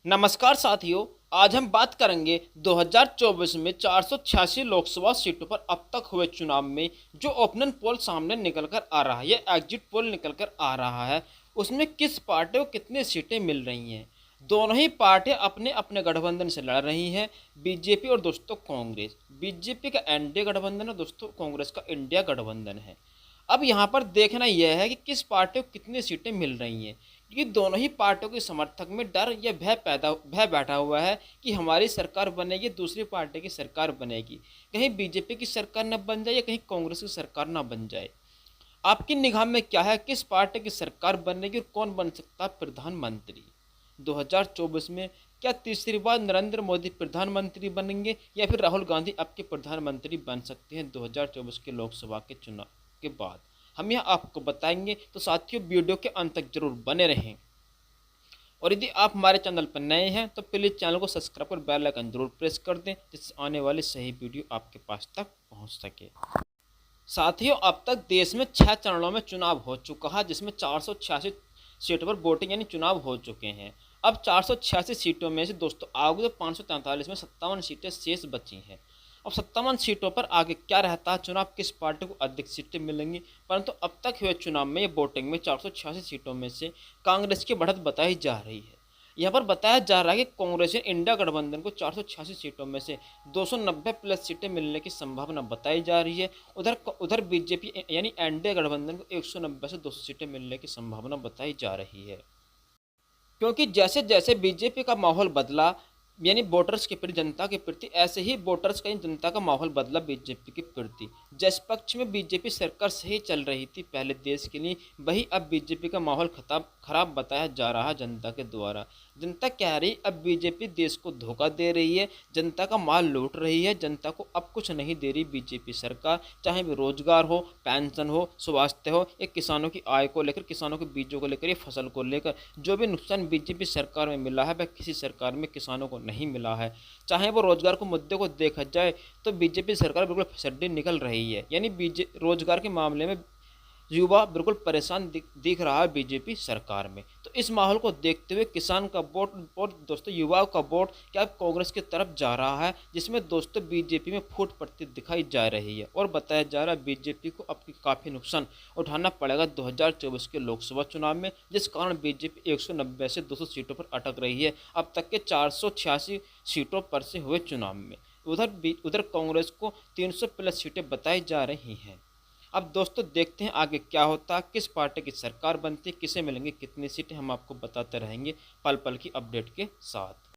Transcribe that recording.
नमस्कार साथियों, आज हम बात करेंगे 2024 में 486 लोकसभा सीटों पर अब तक हुए चुनाव में जो ओपिनियन पोल सामने निकल कर आ रहा है या एग्जिट पोल निकल कर आ रहा है, उसमें किस पार्टी को कितनी सीटें मिल रही हैं। दोनों ही पार्टियां अपने अपने गठबंधन से लड़ रही हैं, बीजेपी और दोस्तों कांग्रेस। बीजेपी का एनडीए गठबंधन है, दोस्तों कांग्रेस का इंडिया गठबंधन है। अब यहाँ पर देखना यह है कि किस पार्टी को कितनी सीटें मिल रही हैं, क्योंकि दोनों ही पार्टियों के समर्थक में डर या भय बैठा हुआ है कि हमारी सरकार बनेगी, दूसरी पार्टी की सरकार बनेगी, कहीं बीजेपी की सरकार न बन जाए या कहीं कांग्रेस की सरकार न बन जाए। आपकी निगाह में क्या है, किस पार्टी की सरकार बनेगी और कौन बन सकता है प्रधानमंत्री 2024 में? क्या तीसरी बार नरेंद्र मोदी प्रधानमंत्री बनेंगे या फिर राहुल गांधी आपके प्रधानमंत्री बन सकते हैं 2024 के लोकसभा के चुनाव के बाद? हम यह आपको बताएंगे, तो साथियों वीडियो के अंत तक जरूर बने रहें। और यदि आप हमारे चैनल पर नए हैं तो प्लीज़ चैनल को सब्सक्राइब कर बेल आइकन जरूर प्रेस कर दें, जिससे आने वाली सही वीडियो आपके पास तक पहुंच सके। साथियों, अब तक देश में 6 चरणों में चुनाव हो चुका है, जिसमें 486 सीटों पर वोटिंग यानी चुनाव हो चुके हैं। अब 486 सीटों में से दोस्तों आगे तो 543 में 57 सीटें शेष बची हैं। अब 57 सीटों पर आगे क्या रहता है चुनाव, किस पार्टी को अधिक सीटें मिलेंगी, परंतु अब तक हुए चुनाव में ये वोटिंग में 486 सीटों में से कांग्रेस की बढ़त बताई जा रही है। यहाँ पर बताया जा रहा है कि कांग्रेस ने इंडिया गठबंधन को 486 सीटों में से 290 प्लस सीटें मिलने की संभावना बताई जा रही है। उधर उधर बीजेपी यानी एनडीए गठबंधन को 190 से 200 सीटें मिलने की संभावना बताई जा रही है। क्योंकि जैसे जैसे बीजेपी का माहौल बदला यानी वोटर्स के प्रति, जनता के प्रति, ऐसे ही वोटर्स का जनता का माहौल बदला बीजेपी के प्रति। जिस पक्ष में बीजेपी सरकार सही चल रही थी पहले देश के लिए, वही अब बीजेपी का माहौल खराब बताया जा रहा है जनता के द्वारा। जनता कह रही अब बीजेपी देश को धोखा दे रही है, जनता का माल लूट रही है, जनता को अब कुछ नहीं दे रही बीजेपी सरकार। चाहे वो रोजगार हो, पेंशन हो, स्वास्थ्य हो, या किसानों की आय को लेकर, किसानों के बीजों को लेकर या फसल को लेकर, जो भी नुकसान बीजेपी सरकार में मिला है वह किसी सरकार में किसानों को नहीं मिला है। चाहे वो रोजगार को मुद्दे को देखा जाए तो बीजेपी सरकार बिल्कुल फिसड्डी निकल रही है, यानी रोजगार के मामले में युवा बिल्कुल परेशान दिख रहा है बीजेपी सरकार में। तो इस माहौल को देखते हुए किसान का वोट और दोस्तों युवाओं का वोट क्या कांग्रेस की तरफ जा रहा है, जिसमें दोस्तों बीजेपी में फूट पड़ती दिखाई जा रही है। और बताया जा रहा है बीजेपी को अब काफ़ी नुकसान उठाना पड़ेगा 2024 के लोकसभा चुनाव में, जिस कारण बीजेपी 190 से 200 सीटों पर अटक रही है अब तक के 486 सीटों पर से हुए चुनाव में। उधर कांग्रेस को 300 प्लस सीटें बताई जा रही हैं। अब दोस्तों देखते हैं आगे क्या होता है, किस पार्टी की सरकार बनती है, किसे मिलेंगी कितनी सीटें, हम आपको बताते रहेंगे पल पल की अपडेट के साथ।